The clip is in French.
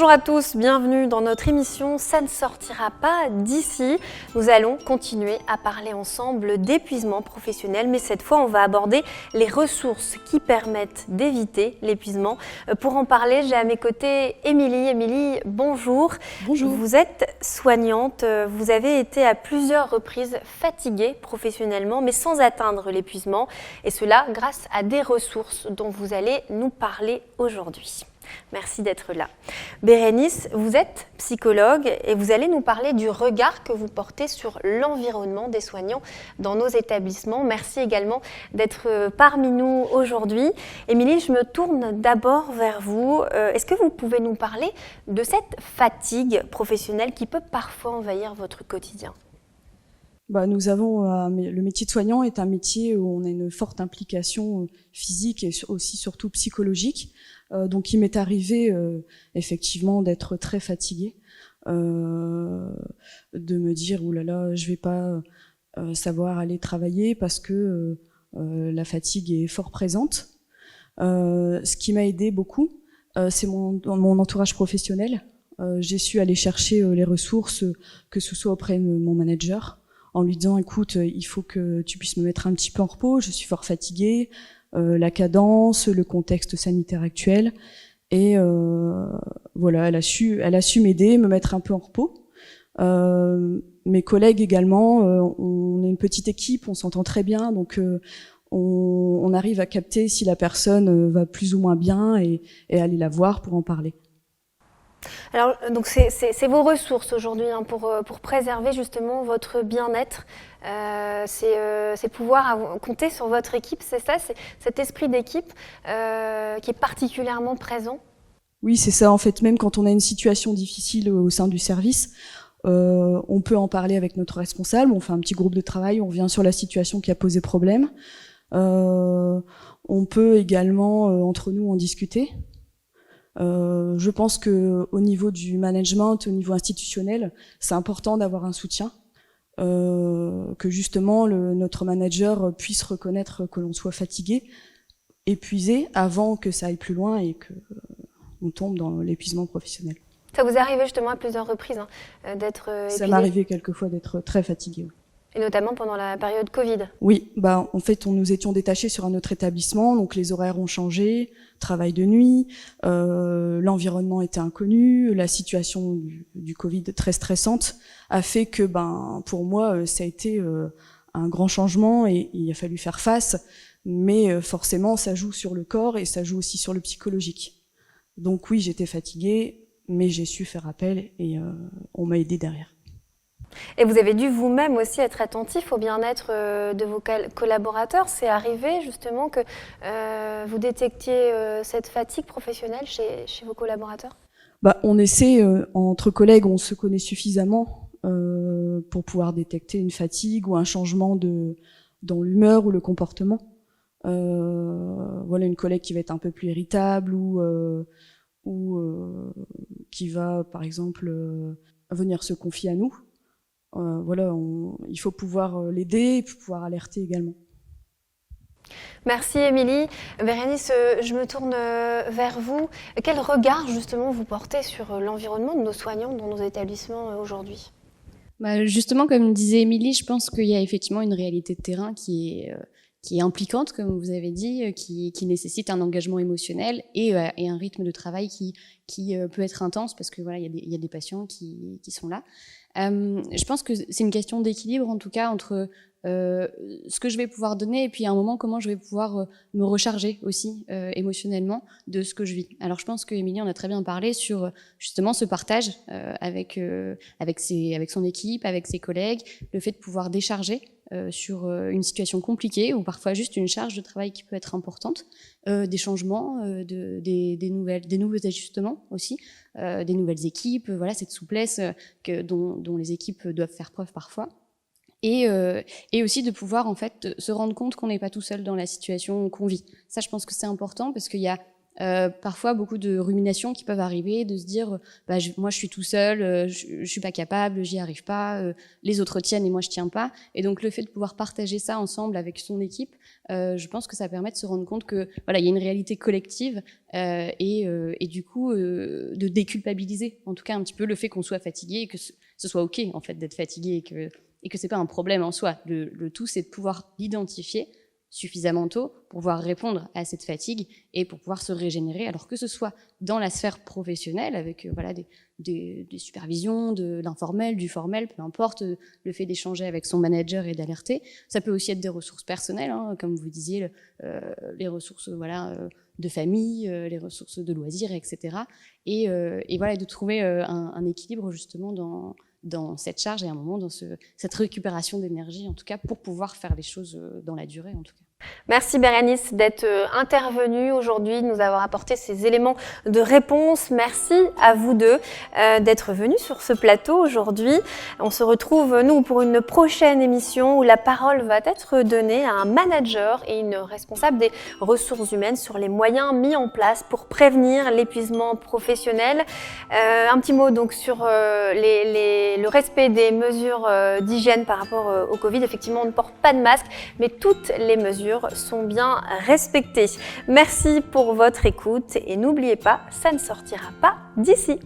Bonjour à tous, bienvenue dans notre émission Ça ne sortira pas d'ici. Nous allons continuer à parler ensemble d'épuisement professionnel, mais cette fois on va aborder les ressources qui permettent d'éviter l'épuisement. Pour en parler, j'ai à mes côtés Émilie. Émilie, bonjour. Bonjour. Vous êtes soignante, vous avez été à plusieurs reprises fatiguée professionnellement, mais sans atteindre l'épuisement, et cela grâce à des ressources dont vous allez nous parler aujourd'hui. Merci d'être là. Bérénice, vous êtes psychologue et vous allez nous parler du regard que vous portez sur l'environnement des soignants dans nos établissements. Merci également d'être parmi nous aujourd'hui. Émilie, je me tourne d'abord vers vous. Est-ce que vous pouvez nous parler de cette fatigue professionnelle qui peut parfois envahir votre quotidien ? Nous avons le métier de soignant est un métier où on a une forte implication physique et aussi surtout psychologique. Donc il m'est arrivé effectivement d'être très fatiguée, de me dire oulala, je vais pas savoir aller travailler parce que la fatigue est fort présente. Ce qui m'a aidé beaucoup, c'est mon entourage professionnel. J'ai su aller chercher les ressources, que ce soit auprès de mon manager, en lui disant écoute, il faut que tu puisses me mettre un petit peu en repos, je suis fort fatiguée, la cadence, le contexte sanitaire actuel, et voilà, elle a su m'aider, me mettre un peu en repos. Mes collègues également, on est une petite équipe, on s'entend très bien, donc on arrive à capter si la personne va plus ou moins bien et aller la voir pour en parler. Alors, donc c'est vos ressources aujourd'hui pour préserver justement votre bien-être. C'est pouvoir compter sur votre équipe, c'est ça, c'est cet esprit d'équipe qui est particulièrement présent. Oui, c'est ça. En fait, même quand on a une situation difficile au sein du service, on peut en parler avec notre responsable. On fait un petit groupe de travail, on revient sur la situation qui a posé problème. On peut également entre nous en discuter. Je pense que au niveau du management, au niveau institutionnel, c'est important d'avoir un soutien, que justement notre manager puisse reconnaître que l'on soit fatigué, épuisé, avant que ça aille plus loin et que on tombe dans l'épuisement professionnel. Ça vous est arrivé justement à plusieurs reprises d'être épuisé ? Ça m'est arrivé quelquefois d'être très fatiguée. Et notamment pendant la période Covid. Oui, en fait, nous étions détachés sur un autre établissement, donc les horaires ont changé, travail de nuit, l'environnement était inconnu, la situation du Covid très stressante a fait que, pour moi, ça a été un grand changement et il a fallu faire face, mais forcément, ça joue sur le corps et ça joue aussi sur le psychologique. Donc oui, j'étais fatiguée, mais j'ai su faire appel et on m'a aidée derrière. Et vous avez dû vous-même aussi être attentif au bien-être de vos collaborateurs. C'est arrivé justement que vous détectiez cette fatigue professionnelle chez vos collaborateurs ? On essaie, entre collègues, on se connaît suffisamment pour pouvoir détecter une fatigue ou un changement dans l'humeur ou le comportement. Voilà, une collègue qui va être un peu plus irritable ou qui va, par exemple, venir se confier à nous. Voilà, il faut pouvoir l'aider et pouvoir alerter également. Merci Émilie. Bérénice, je me tourne vers vous. Quel regard justement vous portez sur l'environnement de nos soignants dans nos établissements aujourd'hui ? Justement, comme disait Émilie, je pense qu'il y a effectivement une réalité de terrain qui est impliquante, comme vous avez dit, qui nécessite un engagement émotionnel et un rythme de travail qui peut être intense parce que voilà, il y a des patients qui sont là. Je pense que c'est une question d'équilibre en tout cas entre ce que je vais pouvoir donner et puis à un moment comment je vais pouvoir me recharger aussi émotionnellement de ce que je vis. Alors je pense qu'Émilie en a très bien parlé sur justement ce partage avec son équipe, avec ses collègues, le fait de pouvoir décharger sur une situation compliquée ou parfois juste une charge de travail qui peut être importante, des changements, des nouveaux ajustements aussi, des nouvelles équipes, voilà cette souplesse dont les équipes doivent faire preuve parfois. Et aussi de pouvoir en fait se rendre compte qu'on n'est pas tout seul dans la situation qu'on vit. Ça, je pense que c'est important parce qu'il y a Parfois beaucoup de ruminations qui peuvent arriver, de se dire moi je suis tout seul, je suis pas capable, j'y arrive pas, les autres tiennent et moi je tiens pas. Et donc le fait de pouvoir partager ça ensemble avec son équipe, je pense que ça permet de se rendre compte que voilà, il y a une réalité collective et du coup de déculpabiliser en tout cas un petit peu le fait qu'on soit fatigué et que ce soit ok en fait d'être fatigué et que c'est pas un problème en soi. Le tout c'est de pouvoir l'identifier suffisamment tôt pour pouvoir répondre à cette fatigue et pour pouvoir se régénérer, alors que ce soit dans la sphère professionnelle avec voilà des supervisions, de l'informel, du formel, peu importe, le fait d'échanger avec son manager et d'alerter. Ça peut aussi être des ressources personnelles, hein, comme vous disiez, les ressources voilà de famille, les ressources de loisirs, etc. Et voilà, de trouver un équilibre justement dans cette charge et un moment dans cette récupération d'énergie, en tout cas, pour pouvoir faire les choses dans la durée, en tout cas. Merci Bérénice d'être intervenue aujourd'hui, de nous avoir apporté ces éléments de réponse. Merci à vous deux d'être venus sur ce plateau aujourd'hui. On se retrouve, nous, pour une prochaine émission où la parole va être donnée à un manager et une responsable des ressources humaines sur les moyens mis en place pour prévenir l'épuisement professionnel. Un petit mot donc sur le respect des mesures d'hygiène par rapport au Covid. Effectivement, on ne porte pas de masque, mais toutes les mesures sont bien respectées. Merci pour votre écoute et n'oubliez pas, ça ne sortira pas d'ici.